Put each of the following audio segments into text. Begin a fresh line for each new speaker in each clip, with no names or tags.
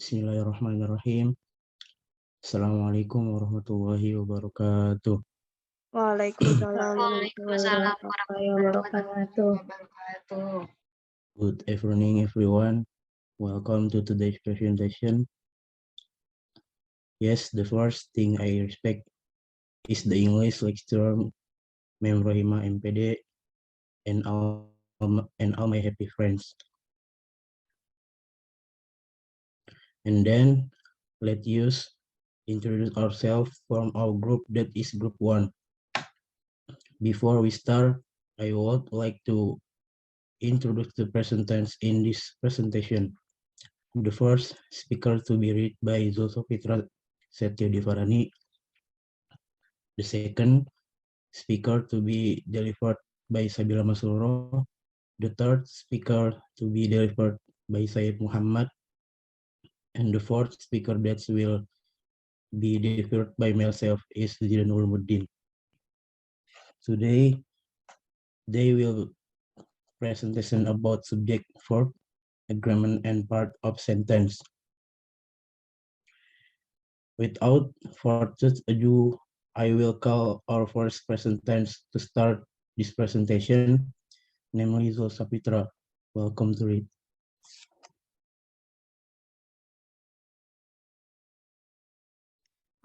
Bismillahirrahmanirrahim. Assalamualaikum warahmatullahi wabarakatuh.
Waalaikumsalam
Waalaikumsalam
warahmatullahi wabarakatuh.
Good evening, everyone. Welcome to today's presentation. Yes, the first thing I respect is the English lecturer, Mem Rohima MPD, and all my happy friends. And then let's introduce ourselves from our group, that is group 1. Before we start, I would like to introduce the presenters in this presentation. The first speaker to be read by Zulfitra Setio Divarani. The second speaker to be delivered by Sabila Masluro. The third speaker to be delivered by Syed Muhammad. And the fourth speaker that will be delivered by myself is Zidanul Muddin. Today, they will presentation about subject verb, agreement, and part of sentence. Without further ado, I will call our first presenters to start this presentation, namely Zul Sapitra. Welcome to it.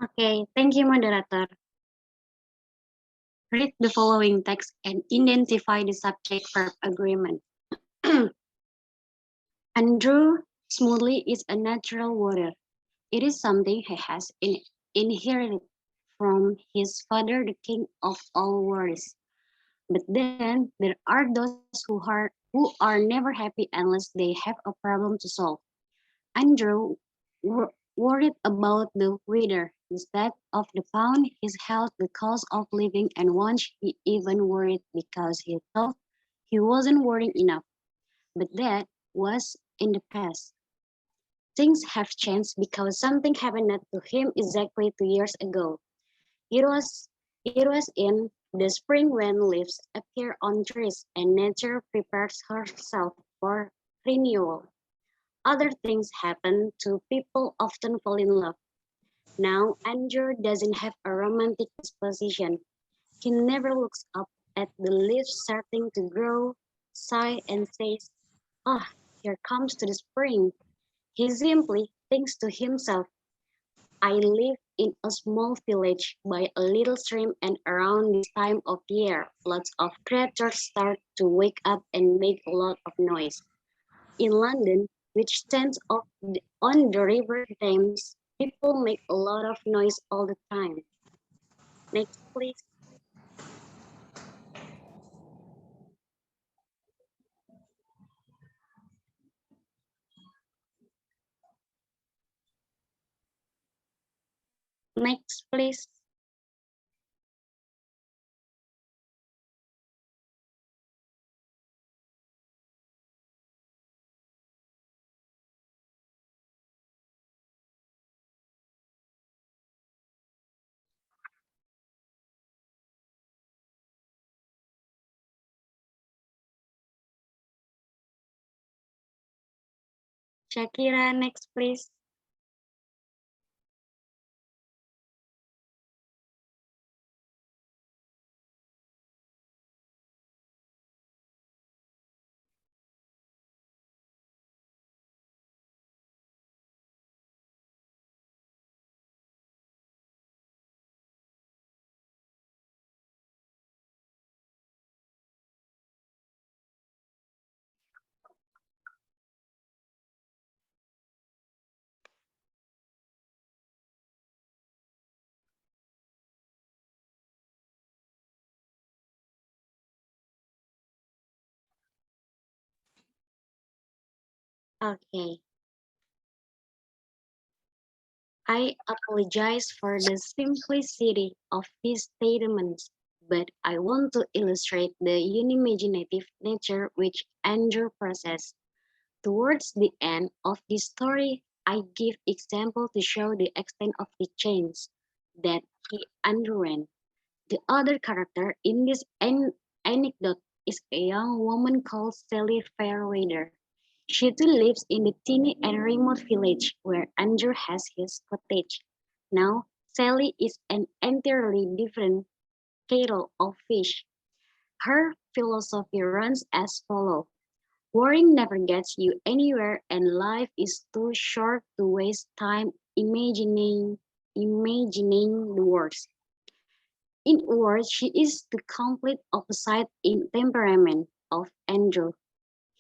Okay, thank you, moderator. Read the following text and identify the subject-verb agreement. Andrew smoothly is a natural warrior. It is something he has inherited from his father, the king of all warriors. But then there are those who are never happy unless they have a problem to solve. Andrew worried about the weather, the state of the pound, his health, the cost of living, and once he even worried because he thought he wasn't worrying enough. But that was in the past. Things have changed because something happened to him exactly 2 years ago. It was in the spring when leaves appear on trees and nature prepares herself for renewal. Other things happen to people often fall in love. Now Andrew doesn't have a romantic disposition. He never looks up at the leaves starting to grow, sigh and says, "Ah, here comes to the spring." He simply thinks to himself, "I live in a small village by a little stream, and around this time of year, lots of creatures start to wake up and make a lot of noise." In London, which stands on the River Thames, people make a lot of noise all the time. Next, please. Next, please. Shakira, next, please. Okay. I apologize for the simplicity of his statements, but I want to illustrate the unimaginative nature which Andrew possessed. Towards the end of this story, I give example to show the extent of the change that he underwent. The other character in this anecdote is a young woman called Sally Fairweather. She too lives in the teeny and remote village where Andrew has his cottage. Now, Sally is an entirely different kettle of fish. Her philosophy runs as follows. Worrying never gets you anywhere and life is too short to waste time imagining the worst. In words, she is the complete opposite in temperament of Andrew.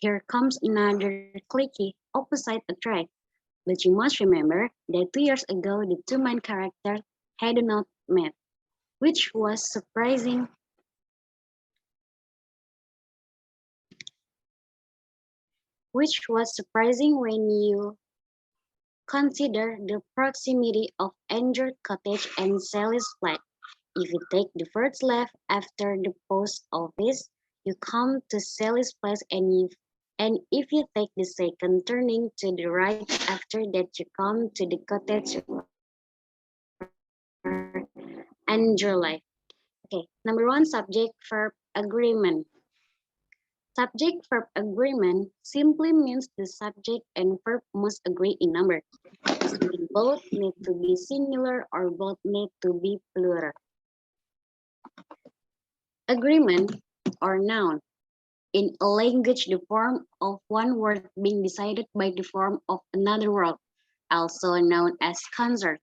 Here comes another cliquey opposite attract. But you must remember that 2 years ago the two main characters had not met, which was surprising when you consider the proximity of Andrew's cottage and Sally's flat. If you take the first left after the post office, you come to Sally's place and if you take the second turning to the right after that you come to the cottage where Andrew lives. Okay, number one, subject verb agreement. Subject verb agreement simply means the subject and verb must agree in number. Usually both need to be singular or both need to be plural. Agreement or noun. In a language, the form of one word being decided by the form of another word, also known as concert.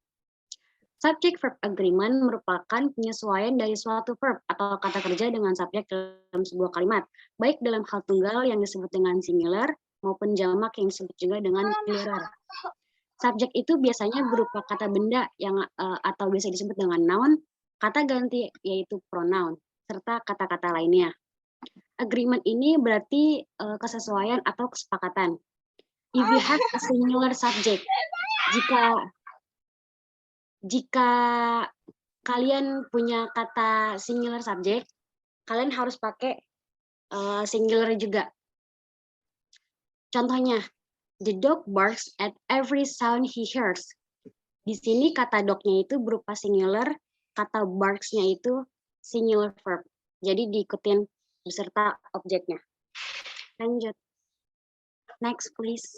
Subject verb agreement merupakan penyesuaian dari suatu verb atau kata kerja dengan subjek dalam sebuah kalimat, baik dalam hal tunggal yang disebut dengan singular maupun jamak yang disebut juga dengan plural. Subjek itu biasanya berupa kata benda yang atau bisa disebut dengan noun, kata ganti yaitu pronoun, serta kata-kata lainnya. Agreement ini berarti kesesuaian atau kesepakatan. If you have a singular subject, jika kalian punya kata singular subject, kalian harus pakai singular juga. Contohnya, the dog barks at every sound he hears. Di sini kata dog-nya itu berupa singular, kata barks-nya itu singular verb. Jadi diikutin beserta objeknya. Lanjut. Next, please.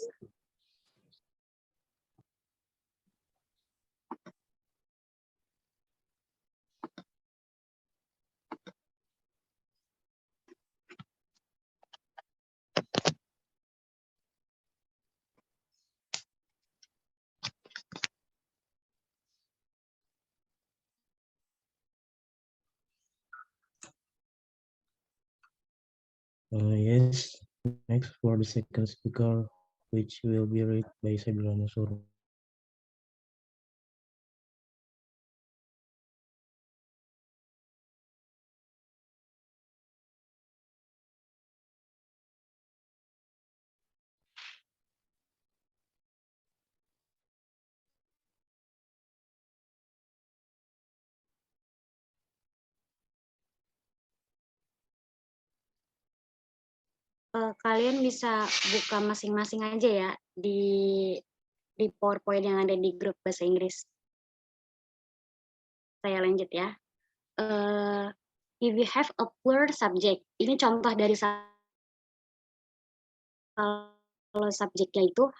Yes, next for the second speaker, which will be read by Sabila Masur.
Kalian bisa buka masing-masing aja ya di PowerPoint yang ada di grup bahasa Inggris. Saya lanjut ya. If you have a plural subject, ini contoh dari kalau subjeknya itu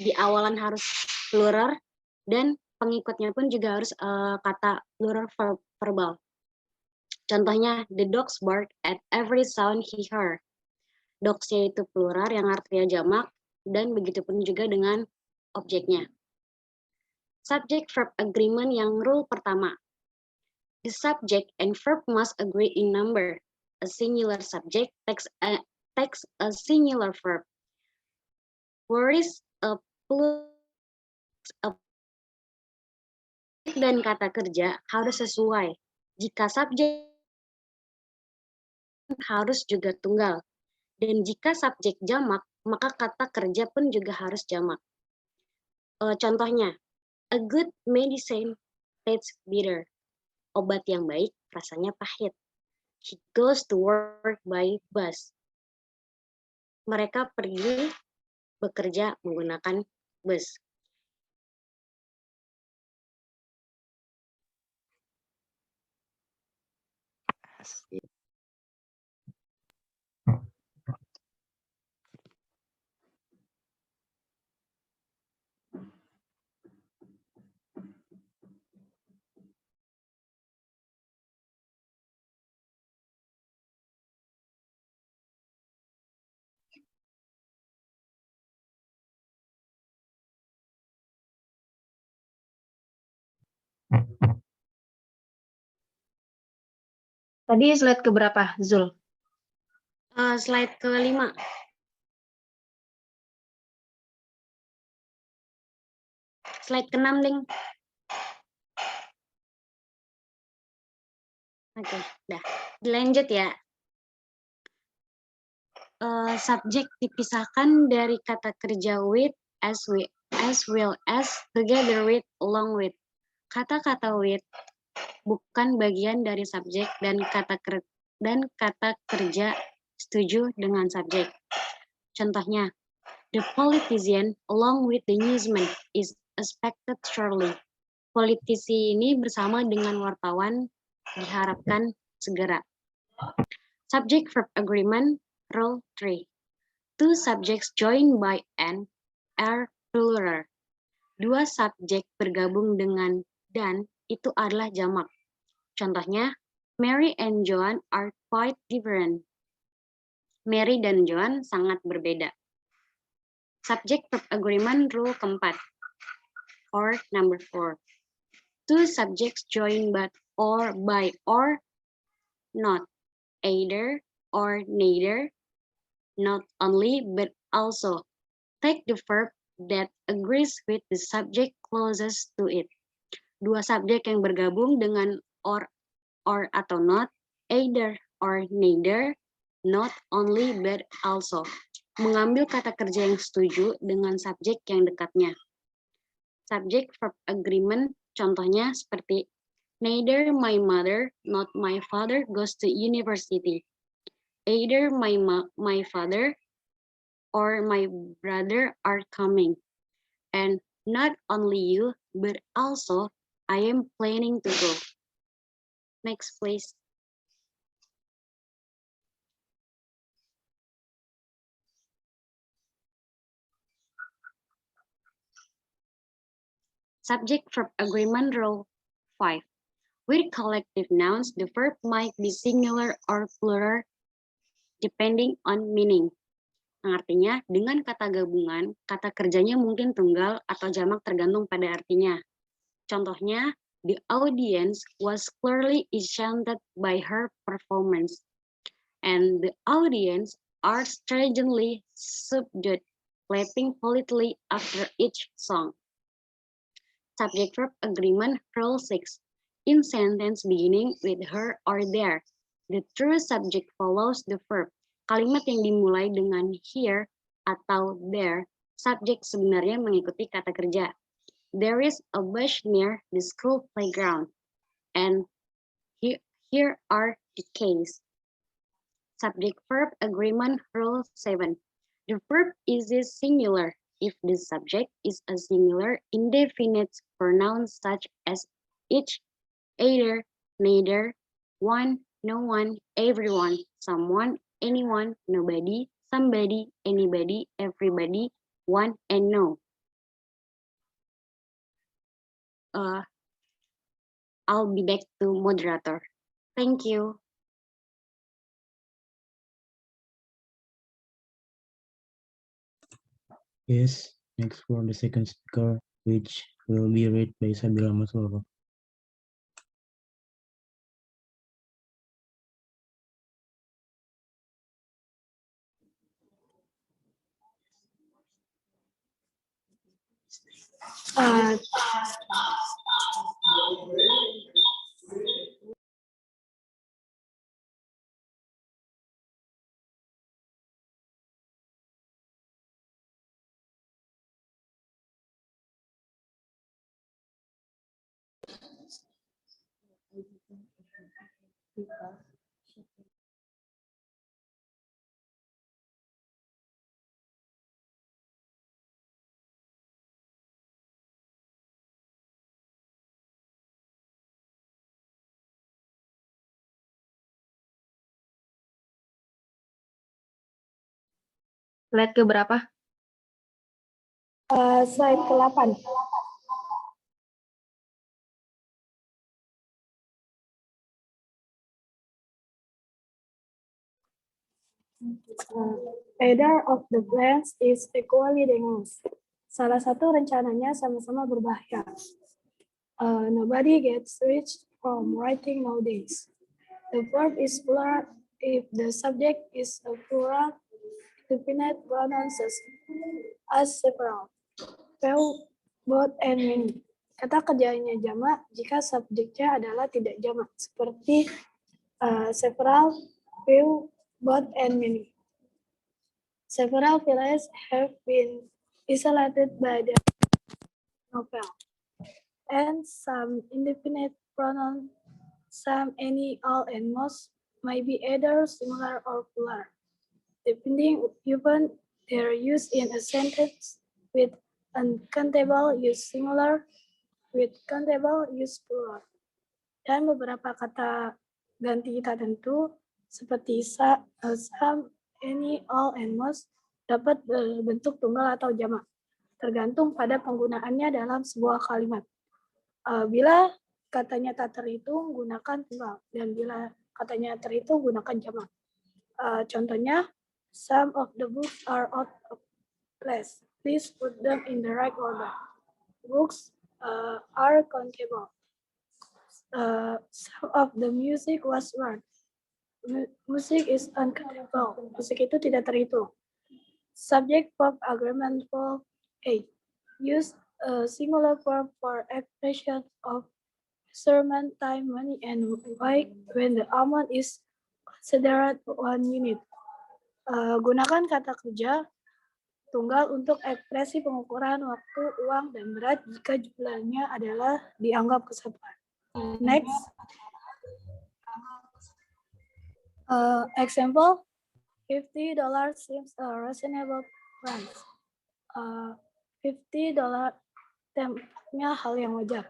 di awalan harus plural dan pengikutnya pun juga harus kata plural verbal. Contohnya, the dogs bark at every sound he heard. Dogs-nya itu plural yang artinya jamak, dan begitu pun juga dengan objeknya. Subject verb agreement yang rule pertama. The subject and verb must agree in number. A singular subject takes a singular verb. Whereas a plural dan kata kerja harus sesuai. Jika subjek harus juga tunggal. Dan jika subjek jamak, maka kata kerja pun juga harus jamak. Contohnya, a good medicine tastes bitter. Obat yang baik rasanya pahit. He goes to work by bus. Mereka pergi bekerja menggunakan bus.
Tadi slide ke berapa, Zul?
Slide ke-5. Slide ke-6, Ding. Oke, dah. Dilanjut ya. Subjek dipisahkan dari kata kerja with, as well as, together with, along with. Kata-kata with bukan bagian dari subjek dan kata kerja setuju dengan subjek. Contohnya, the politician along with the newsman is expected shortly. Politisi ini bersama dengan wartawan diharapkan segera. Subject verb agreement, rule 3. Two subjects joined by an are plural. Dua subjek bergabung dengan dan itu adalah jamak. Contohnya, Mary and Joan are quite different. Mary dan Joan sangat berbeda. Subject verb agreement rule keempat. Or number 4. Two subjects joined but or by or not. Either or neither. Not only but also. Take the verb that agrees with the subject closest to it. Dua subjek yang bergabung dengan or atau not, either or neither, not only but also. Mengambil kata kerja yang setuju dengan subjek yang dekatnya. Subject verb agreement contohnya seperti neither my mother not my father goes to university. Either my father or my brother are coming. And not only you, but also I am planning to go. Next, please. Subject verb agreement rule 5. With collective nouns, the verb might be singular or plural depending on meaning. Artinya, dengan kata gabungan, kata kerjanya mungkin tunggal atau jamak tergantung pada artinya. Contohnya, the audience was clearly enchanted by her performance. And the audience are strangely subdued, clapping politely after each song. Subject verb agreement rule 6. In sentence beginning with her or there, the true subject follows the verb. Kalimat yang dimulai dengan here atau there, subjek sebenarnya mengikuti kata kerja. There is a bush near the school playground. And here are the case. Subject verb agreement rule 7. The verb is singular if the subject is a singular indefinite pronoun such as each, either, neither, one, no one, everyone, someone, anyone, nobody, somebody, anybody, everybody, one, and no. I'll be back to moderator. Thank you.
Yes, next for the second speaker, which will be read by Sabila Maswara.
Slide ke berapa?
Slide ke-8. Either of the plans is equally dangerous. Salah satu rencananya sama-sama berbahaya. Nobody gets rich from writing nowadays. The verb is plural if the subject is a plural indefinite pronoun such as several, few, both, and many. Kata kerjanya jamak jika subjeknya adalah tidak jamak, seperti several, few, both, and many. Several villages have been isolated by the novel, and some indefinite pronouns, some, any, all, and most, may be either singular or plural, depending upon their use in a sentence. With uncountable use singular, with countable use plural. Dan beberapa kata ganti tak tentu seperti some, any, all, and most dapat berbentuk tunggal atau jamak, tergantung pada penggunaannya dalam sebuah kalimat. Bila katanya tak terhitung, gunakan tunggal, dan bila katanya terhitung, gunakan jamak. Contohnya, some of the books are out of place. Please put them in the right order. Books are countable. Some of the music was wrong. Music is uncountable. Musik itu tidak terhitung. Subject verb agreement verb A. Use a singular verb for expression of measurement, time, money, and weight when the amount is considered 1 unit. Gunakan kata kerja tunggal untuk ekspresi pengukuran waktu, uang, dan berat jika jumlahnya adalah dianggap kesatuan. Next. Example, $50 seems a reasonable price. $50 tempatnya hal yang wajar.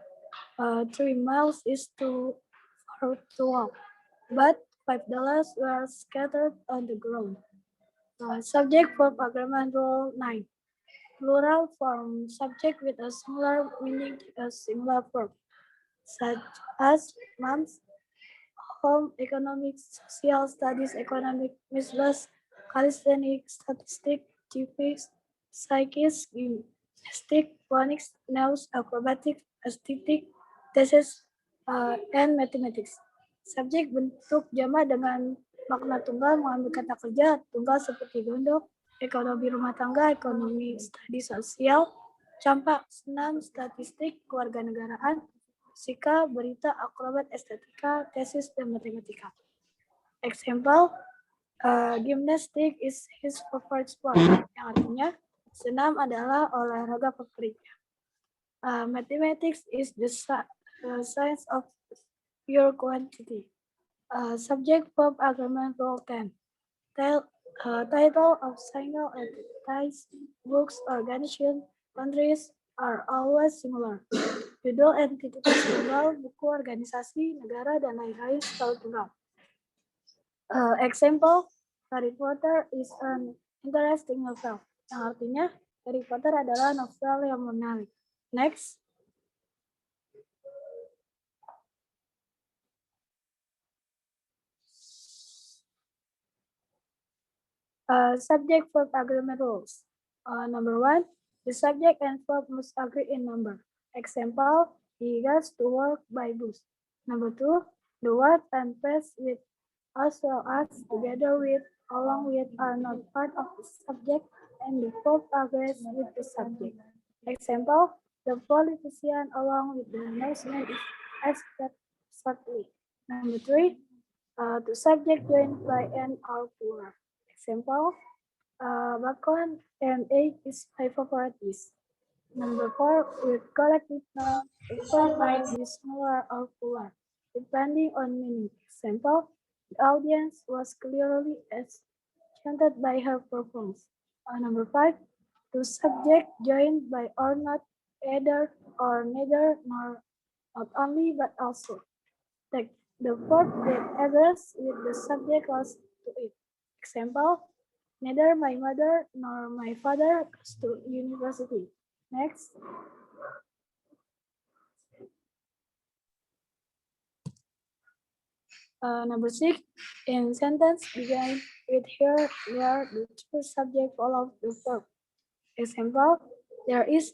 3 miles is too far to walk, but $5 were scattered on the ground. Subject verb agreement rule 9. Plural form subject with a singular meaning a singular verb, such as moms, home, economics, social studies, economic, business, calisthenics, statistics, civics, psychics, gymnastics, phonics, nails, acrobatics, aesthetic, thesis, and mathematics. Subjek bentuk jamak dengan makna tunggal mengambil kata kerja tunggal seperti gondok, ekonomi rumah tangga, ekonomi studi sosial, campak, senam, statistik, kewarganegaraan, fisika, berita, akrobat, estetika, tesis, dan matematika. Example, gymnastics is his favorite sport, yang artinya senam adalah olahraga favoritnya. Mathematics is the science of pure quantity. Subject verb agreement rule 10. Title of single entities, books, organization, countries are always similar. Judul entitas tunggal, buku, organisasi, negara, dan lain-lain selalu tunggal. Example, Harry Potter is an interesting novel. Yang artinya, Harry Potter adalah novel yang menarik. Next. Subject verb agreement rules. Number 1, the subject and verb must agree in number. Example, he goes to work by bus. Number 2, the word and phrase with as well as, together with, along with are not part of the subject and the verb agrees with the subject. Example, the politician along with the nation is accepted shortly. Number 3, the subject joined by an or plural. Example, bacon and egg is my favorite dish. Number 4, with collective noun, the verb might be singular or plural, depending on meaning. Example, the audience was clearly enchanted by her performance. Number 5, the subject joined by or not, either or neither, nor not only but also. Like the verb that agrees with the subject was to it. Example, neither my mother nor my father goes to university. Next. Number 6, in sentence begin with here, where the true subject follows the verb. Example, there is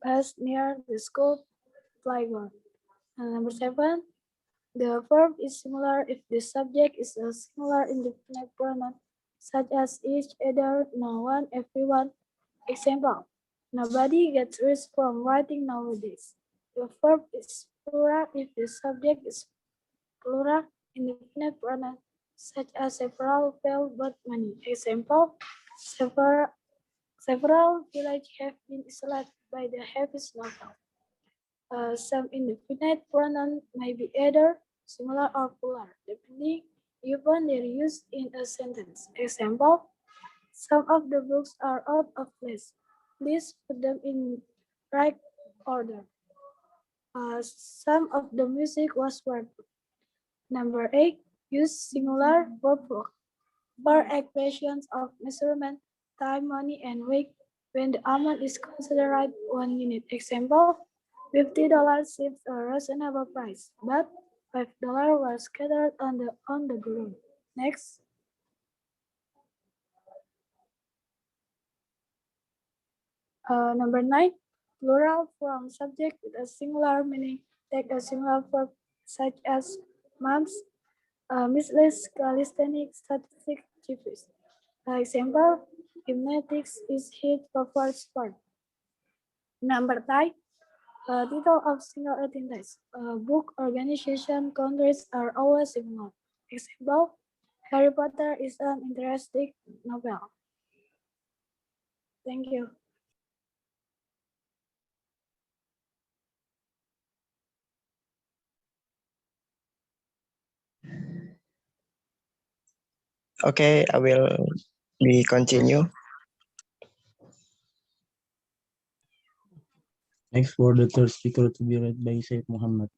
bus near the school playground. Number 7, The verb is similar if the subject is a singular indefinite pronoun, such as each, either, no one, everyone. Example, nobody gets rich from writing nowadays. The verb is plural if the subject is plural indefinite pronoun, such as several well bought money. Example, several villages have been isolated by the heavy snowfall. Some indefinite pronouns may be either singular or plural, depending upon their use in a sentence. Example, some of the books are out of place. Please put them in right order. Some of the music was worded. Number 8, use singular verb for expressions of measurement, time, money, and weight when the amount is considered 1 minute. Example, $50 seems a reasonable price, but $5 were scattered on the ground. Next. Number 9, plural from subject with a singular meaning. Take a singular verb such as moms, Miss Liz, calisthenics, statistics, GPs. Example, gymnastics is his preferred sport. Number 10, title of single attendance. Book, organization, countries are always single. Example, Harry Potter is an interesting novel. Thank you.
Okay, I will be continue.
Next for the third speaker to be read by Said Muhammad.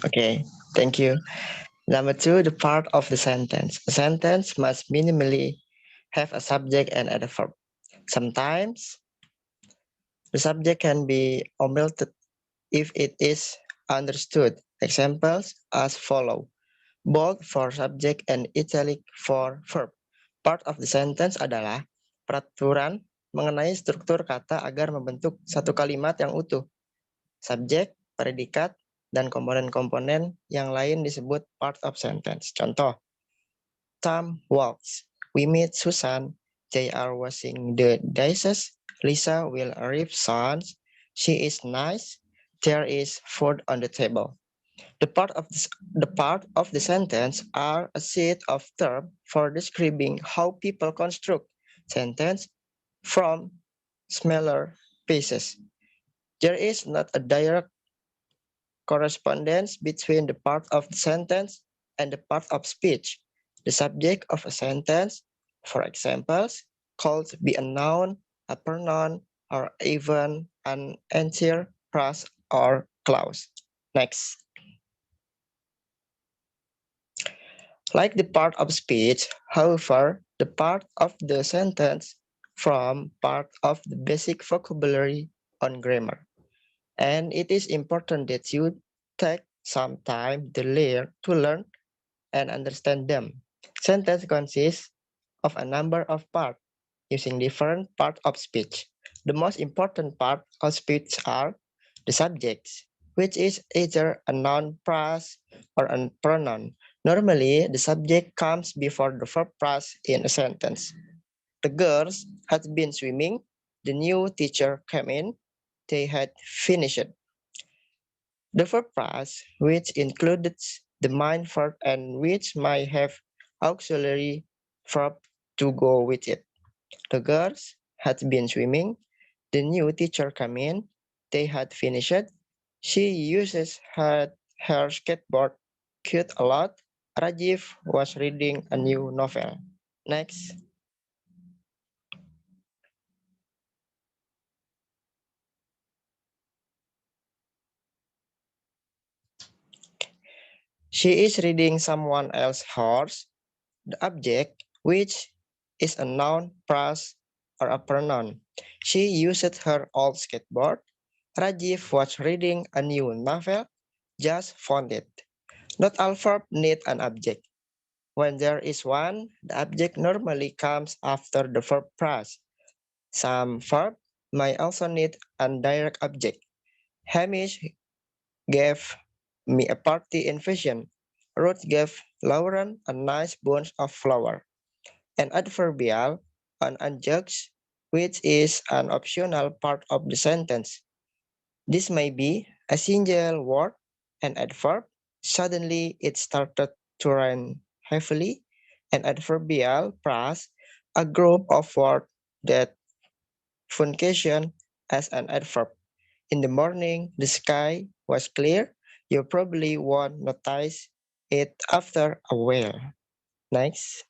Okay, thank you. Number 2, the part of the sentence. A sentence must minimally have a subject and a verb. Sometimes the subject can be omitted if it is understood. Examples as follow. Bold for subject and italic for verb. Part of the sentence adalah peraturan mengenai struktur kata agar membentuk satu kalimat yang utuh. Subjek, predikat, dan komponen-komponen yang lain disebut part of sentence. Contoh, Tom walks. We meet Susan. They are washing the dishes. Lisa will arrive soon. She is nice. There is food on the table. The part of the sentence are a set of terms for describing how people construct sentence from smaller pieces. There is not a direct correspondence between the part of the sentence and the part of speech. The subject of a sentence, for examples, could be a noun, a pronoun, or even an entire phrase or clause. Next. Like the part of speech, however, the part of the sentence form part of the basic vocabulary on grammar. And it is important that you take some time to learn and understand them. Sentence consists of a number of parts using different parts of speech. The most important part of speech are the subjects, which is either a noun phrase or a pronoun. Normally, the subject comes before the verb phrase in a sentence. The girls had been swimming. The new teacher came in. They had finished. The verb phrase, which includes the main verb and which might have auxiliary verb to go with it. The girls had been swimming. The new teacher came in. They had finished. She uses her skateboard quite a lot. Rajiv was reading a new novel. Next. She is reading someone else's horse. The object, which is a noun, phrase, or a pronoun. She used her old skateboard. Rajiv was reading a new novel, just found it. Not all verbs need an object. When there is one, the object normally comes after the verb phrase. Some verbs may also need a direct object. Hamish gave me a party in fashion. Ruth gave Lauren a nice bunch of flowers. An adverbial, an adjunct, which is an optional part of the sentence. This may be a single word, an adverb. Suddenly it started to rain heavily. An adverbial plus a group of words that function as an adverb. In the morning, the sky was clear. You probably won't notice it after a while. Next.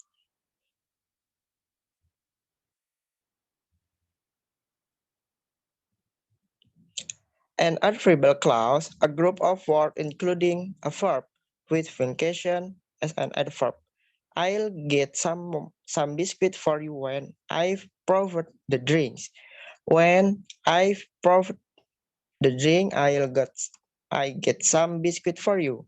An adverbial clause, a group of words including a verb with function as an adverb. I'll get some biscuit for you when I've proved the drinks. When I've proved the drink, I get some biscuit for you.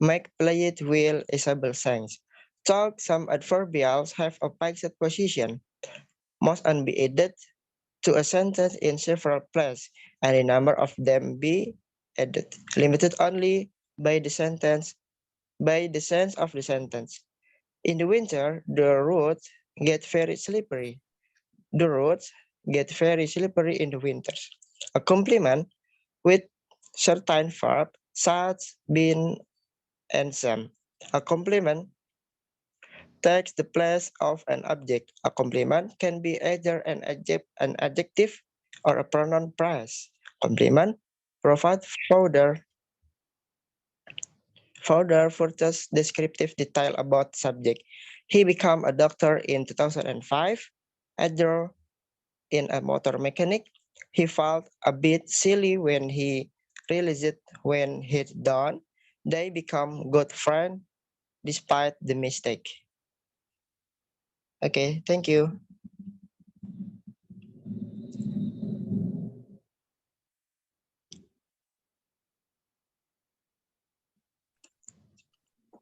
Make play it will Isabel sings. Talk some adverbials have a fixed position, must and be added to a sentence in several places, and a number of them be added, limited only by the sense of the sentence. In the winter, the roads get very slippery. The roads get very slippery in the winters. A complement with certain verb such been and some. A complement takes the place of an object. A complement can be either an adjective or a pronoun phrase. Complement provide further descriptive detail about subject. He became a doctor in 2005. Either in a motor mechanic, he felt a bit silly when he realized it when he'd done. They become good friends despite the mistake. Okay, thank you.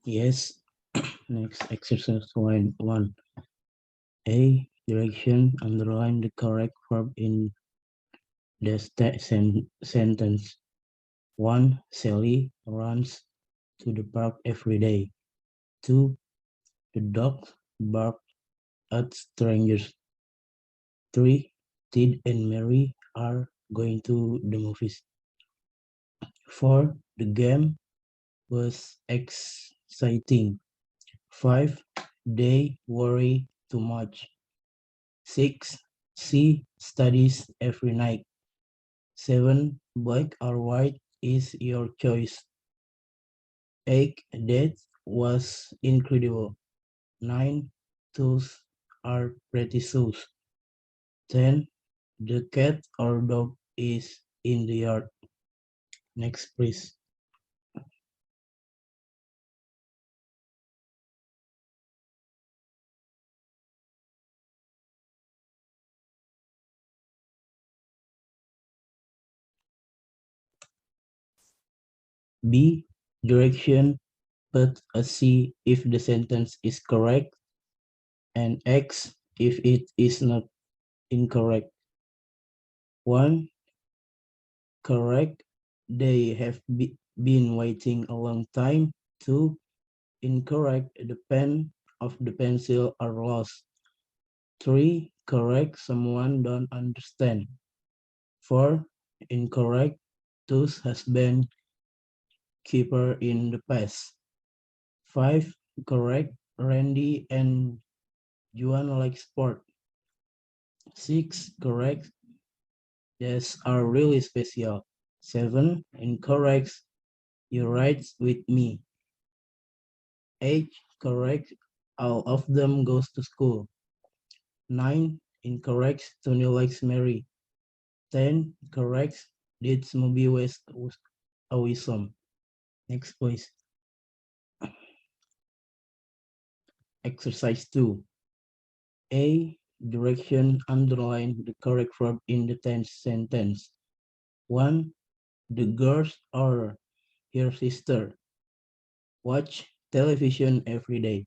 Yes. Next exercise 1. A. Direction. Underline the correct verb in the sentence. 1. Sally runs to the park every day. 2. The dog barks at strangers. 3. Ted and Mary are going to the movies. 4. The game was exciting. 5. They worry too much. 6. She studies every night. 7. Black or white is your choice. 8. That was incredible. 9. Those are pretty shoes. 10. The cat or dog is in the yard. Next, please. B. Direction. Put a C if the sentence is correct and X if it is not incorrect. 1. Correct. They have been waiting a long time. 2. Incorrect. The pen of the pencil are lost. 3. Correct. Someone don't understand. 4. Incorrect. Those has been keeper in the past. 5. Correct. Randy and Juan like sport. 6. Correct. Yes, are really special. 7. Incorrect. You ride with me. 8. Correct. All of them goes to school. 9. Incorrect. Tony likes Mary. 10. Correct. This movie was awesome. Next, please. Exercise 2. A. Direction. Underline the correct verb in the tense sentence. 1. The girls are her sister. Watch television every day.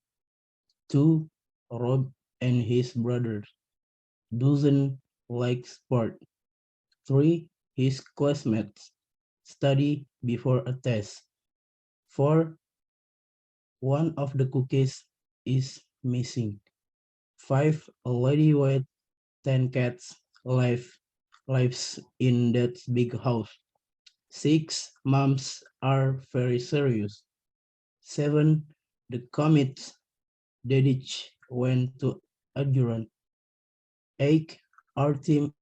2. Rob and his brothers doesn't like sport. 3. His classmates study before a test. 4. One of the cookies is missing. 5. A lady with 10 cats lives in that big house. 6. Moms are very serious. 7. The commits Dedich went to adjourn. 8. Our team